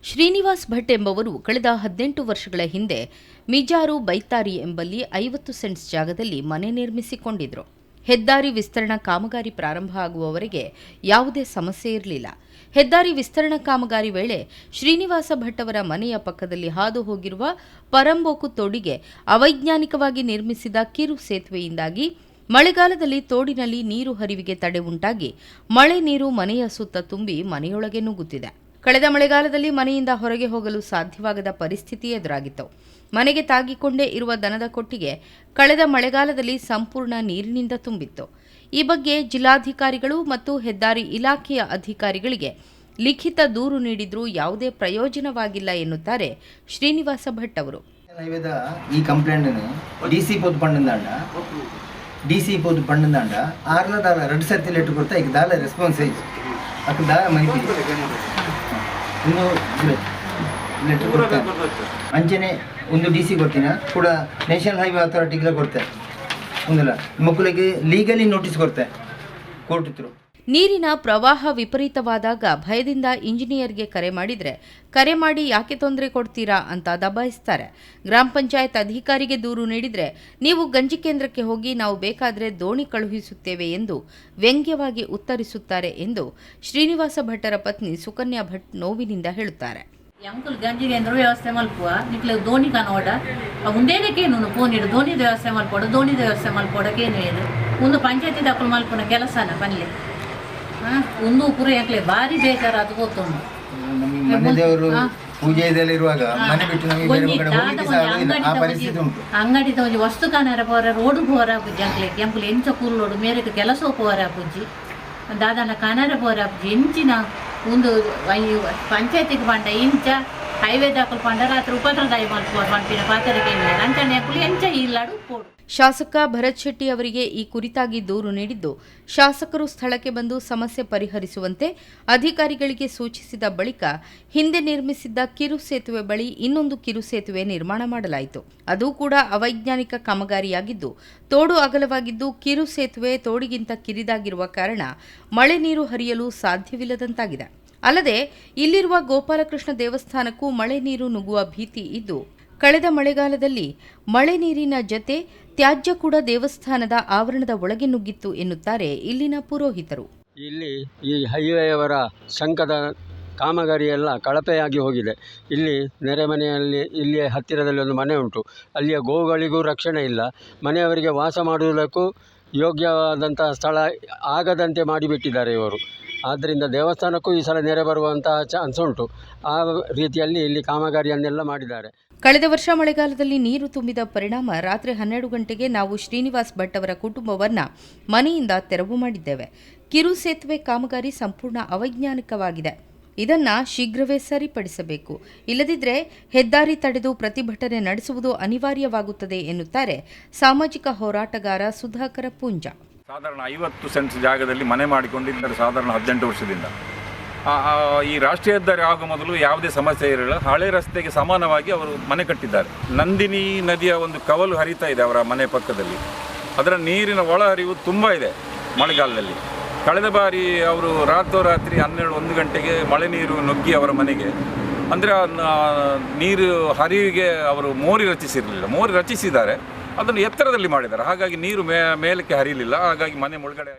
ಶ್ರೀನಿವಾಸ್ ಭಟ್ ಎಂಬವರು ಕಳೆದ 18 ವರ್ಷಗಳ ಹಿಂದೆ ಮಿಜಾರು ಬೈತಾರಿ ಎಂಬಲ್ಲಿ 50 ಸೆಂಟ್ಸ್ ಜಾಗದಲ್ಲಿ ಮನೆ ನಿರ್ಮಿಸಿಕೊಂಡಿದ್ರು. ಹೆದ್ದಾರಿ ವಿಸ್ತರಣಾ ಕಾಮಗಾರಿ ಪ್ರಾರಂಭ ಆಗುವವರೆಗೆ ಯಾವುದೇ ಸಮಸ್ಯೆ ಇರಲಿಲ್ಲ. ಹೆದ್ದಾರಿ ವಿಸ್ತರಣಾ ಕಾಮಗಾರಿ ವೇಳೆ ಶ್ರೀನಿವಾಸ ಭಟ್ ಅವರ ಮನೆಯ ಪಕ್ಕದಲ್ಲಿ ಹಾದು ಹೋಗಿರುವ ಪರಂಬೋಕು ತೋಡಿಗೆ ಅವೈಜ್ಞಾನಿಕವಾಗಿ ನಿರ್ಮಿಸಿದ ಕಿರು ಸೇತುವೆಯಿಂದಾಗಿ ಮಳೆಗಾಲದಲ್ಲಿ ತೋಡಿನಲ್ಲಿ ನೀರು ಹರಿವಿಗೆ ತಡೆ ಉಂಟಾಗಿ ಮಳೆ ನೀರು ಮನೆಯ ಸುತ್ತ ತುಂಬಿ ಮನೆಯೊಳಗೆ ನುಗ್ಗುತ್ತಿದೆ. ಕಳೆದ ಮಳೆಗಾಲದಲ್ಲಿ ಮನೆಯಿಂದ ಹೊರಗೆ ಹೋಗಲು ಸಾಧ್ಯವಾಗದ ಪರಿಸ್ಥಿತಿ ಎದುರಾಗಿತ್ತು. ಮನೆಗೆ ತಾಗಿಕೊಂಡೇ ಇರುವ ದನದ ಕೊಟ್ಟಿಗೆ ಕಳೆದ ಮಳೆಗಾಲದಲ್ಲಿ ಸಂಪೂರ್ಣ ನೀರಿನಿಂದ ತುಂಬಿತ್ತು. ಈ ಬಗ್ಗೆ ಜಿಲ್ಲಾಧಿಕಾರಿಗಳು ಮತ್ತು ಹೆದ್ದಾರಿ ಇಲಾಖೆಯ ಅಧಿಕಾರಿಗಳಿಗೆ ಲಿಖಿತ ದೂರು ನೀಡಿದ್ರೂ ಯಾವುದೇ ಪ್ರಯೋಜನವಾಗಿಲ್ಲ ಎನ್ನುತ್ತಾರೆ ಶ್ರೀನಿವಾಸ ಭಟ್ ಅವರು. ಈ ಕಂಪ್ಲೇಂಟ್ ಡಿಸಿ ಪೋದು ಪಂಡಂದಾಂಡ ಆರ್ಲದಾಲ 2 ಸರ್ತಿ ಲೆಟರ್ ಕೊಡ್ತಾ ಈಗ ದಾಲ ರೆಸ್ಪಾನ್ಸ್ ಐತಿ ಅಕ್ಕ ದಾಲ ಮೈತಿ ಇನ್ನು ಲೆಟರ್ ಕೊಡ್ತಾರೆ ಅಂಚನೆ ಒಂದು ಡಿಸಿ ಕೊಡ್ತೀನಿ ಕೂಡ ನ್ಯಾಷನಲ್ ಹೈವೇ ಅಥಾರಿಟಿಗೆ ಕೊಡ್ತಾರೆ ಒಂದಲ್ಲ ಮಕ್ಕಳಿಗೆ ಲೀಗಲಿ ನೋಟಿಸ್ ಕೊಡ್ತಾರೆ ಕೋರ್ಟ್ ಇದ್ರು. ನೀರಿನ ಪ್ರವಾಹ ವಿಪರೀತವಾದಾಗ ಭಯದಿಂದ ಇಂಜಿನಿಯರ್ಗೆ ಕರೆ ಮಾಡಿದ್ರೆ ಕರೆ ಮಾಡಿ ಯಾಕೆ ತೊಂದರೆ ಕೊಡ್ತೀರಾ ಅಂತ ದಬಾಯಿಸ್ತಾರೆ. ಗ್ರಾಮ ಪಂಚಾಯತ್ ಅಧಿಕಾರಿಗೆ ದೂರು ನೀಡಿದ್ರೆ ನೀವು ಗಂಜಿ ಕೇಂದ್ರಕ್ಕೆ ಹೋಗಿ ನಾವು ಬೇಕಾದರೆ ದೋಣಿ ಕಳುಹಿಸುತ್ತೇವೆ ಎಂದು ವ್ಯಂಗ್ಯವಾಗಿ ಉತ್ತರಿಸುತ್ತಾರೆ ಎಂದು ಶ್ರೀನಿವಾಸ ಭಟ್ಟರ ಪತ್ನಿ ಸುಕನ್ಯಾ ಭಟ್ ನೋವಿನಿಂದ ಹೇಳುತ್ತಾರೆ. ಅಂಕಲ್ ಗಂಜಿ ಕೇಂದ್ರ ವ್ಯವಸ್ಥೆ ಮಲ್ಪುವ ನಿಕ್ಲೆ ದೋಣಿ ಕಾನೋಡ ಮುಂದೇನಕ್ಕೇನು ಫೋನ್ ಇಡು ದೋಣಿದ ವ್ಯವಸ್ಥೆ ಮಲ್ಪೋಡ ದೋಣಿದ ವ್ಯವಸ್ಥೆ ಮಲ್ಪೋಡಕ್ಕೇನು ಇದು ಒಂದು ಪಂಚಾಯತಿ ದಾಖಲು ಮಲ್ಪುನ ಕೆಲಸನ ಬನ್ನಿ ಒಂದು ಪುರ ಯಾಕಲೆ ಭಾರಿ ಬೇಜಾರು ಅದು ಗೊತ್ತುಂಟು. ಅಂಗಡಿ ತಗೊಂಡು ವಸ್ತು ಕಾನಾರ ಪೋರ ರೋಡ್ ಪೋರ ಪೂಜಿ ಅಂಕ್ಲೆ ಕೆಂಪುಲು ಎಂಚ ಕೂರ್ಲೋಡು ಮೇರೆಗೆ ಕೆಲಸ ಪೋರ ಪೂಜಿ ದಾದಾನ ಕಾನಾರ ಪೋರ ಪೂಜಿ ಎಂಚಿನ ಒಂದು ಪಂಚಾಯತಿಗೆ ಪಂಡ ಇಂಚ ಹೈವೇ ದಾಖಲು ಪಂಡ ರಾತ್ರಿ ಉಪದ್ರದಾಯಿ ಮಲ್ಪೋರ್ ಪಂಪಿನ ಪಾತ್ರೆಗೆ ಅಂಚನೆ ಹಾಕಲು ಎಂಚ ಇಲ್ಲಾಡು ಪೋಡು. ಶಾಸಕ ಭರತ್ ಶೆಟ್ಟಿ ಅವರಿಗೆ ಈ ಕುರಿತಾಗಿ ದೂರು ನೀಡಿದ್ದು, ಶಾಸಕರು ಸ್ಥಳಕ್ಕೆ ಬಂದು ಸಮಸ್ಯೆ ಪರಿಹರಿಸುವಂತೆ ಅಧಿಕಾರಿಗಳಿಗೆ ಸೂಚಿಸಿದ ಬಳಿಕ ಹಿಂದೆ ನಿರ್ಮಿಸಿದ್ದ ಕಿರು ಸೇತುವೆ ಬಳಿ ಇನ್ನೊಂದು ಕಿರು ಸೇತುವೆ ನಿರ್ಮಾಣ ಮಾಡಲಾಯಿತು. ಅದು ಕೂಡ ಅವೈಜ್ಞಾನಿಕ ಕಾಮಗಾರಿಯಾಗಿದ್ದು, ತೋಡು ಅಗಲವಾಗಿದ್ದು ಕಿರು ಸೇತುವೆ ತೋಡಿಗಿಂತ ಕಿರಿದಾಗಿರುವ ಕಾರಣ ಮಳೆ ನೀರು ಹರಿಯಲು ಸಾಧ್ಯವಿಲ್ಲದಂತಾಗಿದೆ. ಅಲ್ಲದೆ ಇಲ್ಲಿರುವ ಗೋಪಾಲಕೃಷ್ಣ ದೇವಸ್ಥಾನಕ್ಕೂ ಮಳೆ ನೀರು ನುಗ್ಗುವ ಭೀತಿ ಇದ್ದು, ಕಳೆದ ಮಳೆಗಾಲದಲ್ಲಿ ಮಳೆ ನೀರಿನ ಜತೆ ತ್ಯಾಜ್ಯ ಕೂಡ ದೇವಸ್ಥಾನದ ಆವರಣದ ಒಳಗೆ ನುಗ್ಗಿತ್ತು ಎನ್ನುತ್ತಾರೆ ಇಲ್ಲಿನ ಪುರೋಹಿತರು. ಇಲ್ಲಿ ಈ ಹೈವೇಯವರ ಶಂಕದ ಕಾಮಗಾರಿ ಎಲ್ಲ ಕಳಪೆಯಾಗಿ ಹೋಗಿದೆ. ಇಲ್ಲಿ ನೆರೆಮನೆಯಲ್ಲಿ ಇಲ್ಲಿಯ ಹತ್ತಿರದಲ್ಲಿ ಒಂದು ಮನೆ ಉಂಟು. ಅಲ್ಲಿಯ ಗೋವುಗಳಿಗೂ ರಕ್ಷಣೆ ಇಲ್ಲ. ಮನೆಯವರಿಗೆ ವಾಸ ಮಾಡುವುದಕ್ಕೂ ಯೋಗ್ಯವಾದಂತಹ ಸ್ಥಳ ಆಗದಂತೆ ಮಾಡಿಬಿಟ್ಟಿದ್ದಾರೆ ಇವರು. ಆದ್ದರಿಂದ ದೇವಸ್ಥಾನಕ್ಕೂ ಈ ಸಲ ನೆರೆ ಬರುವಂತಹ ಚಾನ್ಸ್ ಉಂಟು. ಆ ರೀತಿಯಲ್ಲಿ ಇಲ್ಲಿ ಕಾಮಗಾರಿಯನ್ನೆಲ್ಲ ಮಾಡಿದ್ದಾರೆ. ಕಳೆದ ವರ್ಷ ಮಳೆಗಾಲದಲ್ಲಿ ನೀರು ತುಂಬಿದ ಪರಿಣಾಮ ರಾತ್ರಿ 12 ಗಂಟೆಗೆ ನಾವು ಶ್ರೀನಿವಾಸ್ ಭಟ್ ಅವರ ಕುಟುಂಬವನ್ನ ಮನೆಯಿಂದ ತೆರವು ಮಾಡಿದ್ದೇವೆ. ಕಿರು ಸೇತುವೆ ಕಾಮಗಾರಿ ಸಂಪೂರ್ಣ ಅವೈಜ್ಞಾನಿಕವಾಗಿದೆ. ಇದನ್ನ ಶೀಘ್ರವೇ ಸರಿಪಡಿಸಬೇಕು. ಇಲ್ಲದಿದ್ದರೆ ಹೆದ್ದಾರಿ ತಡೆದು ಪ್ರತಿಭಟನೆ ನಡೆಸುವುದು ಅನಿವಾರ್ಯವಾಗುತ್ತದೆ ಎನ್ನುತ್ತಾರೆ ಸಾಮಾಜಿಕ ಹೋರಾಟಗಾರ ಸುಧಾಕರ ಪೂಂಜ. ಸಾಧಾರಣ 50 ಸೆಂಟ್ಸ್ ಜಾಗದಲ್ಲಿ ಮನೆ ಮಾಡಿಕೊಂಡಿದ್ದಾರೆ ಸಾಧಾರಣ 18 ವರ್ಷದಿಂದ. ಈ ರಾಷ್ಟ್ರೀಯ ಹೆದ್ದಾರಿ ಆಗುವ ಮೊದಲು ಯಾವುದೇ ಸಮಸ್ಯೆ ಇರಲಿಲ್ಲ. ಹಳೆ ರಸ್ತೆಗೆ ಸಮಾನವಾಗಿ ಅವರು ಮನೆ ಕಟ್ಟಿದ್ದಾರೆ. ನಂದಿನಿ ನದಿಯ ಒಂದು ಕವಲು ಹರಿತಾ ಇದೆ ಅವರ ಮನೆ ಪಕ್ಕದಲ್ಲಿ. ಅದರ ನೀರಿನ ಒಳಹರಿವು ತುಂಬ ಇದೆ ಮಳೆಗಾಲದಲ್ಲಿ. ಕಳೆದ ಬಾರಿ ಅವರು ರಾತ್ರೋರಾತ್ರಿ 12-1 ಗಂಟೆಗೆ ಮಳೆ ನೀರು ನುಗ್ಗಿ ಅವರ ಮನೆಗೆ, ಅಂದರೆ ನೀರು ಹರಿವಿಗೆ ಅವರು ಮೋರಿ ರಚಿಸಿರಲಿಲ್ಲ. ಮೋರಿ ರಚಿಸಿದ್ದಾರೆ, ಅದನ್ನು ಎತ್ತರದಲ್ಲಿ ಮಾಡಿದ್ದಾರೆ. ಹಾಗಾಗಿ ನೀರು ಮೇಲಕ್ಕೆ ಹರಿಯಲಿಲ್ಲ. ಹಾಗಾಗಿ ಮನೆ ಮುಳುಗಡೆ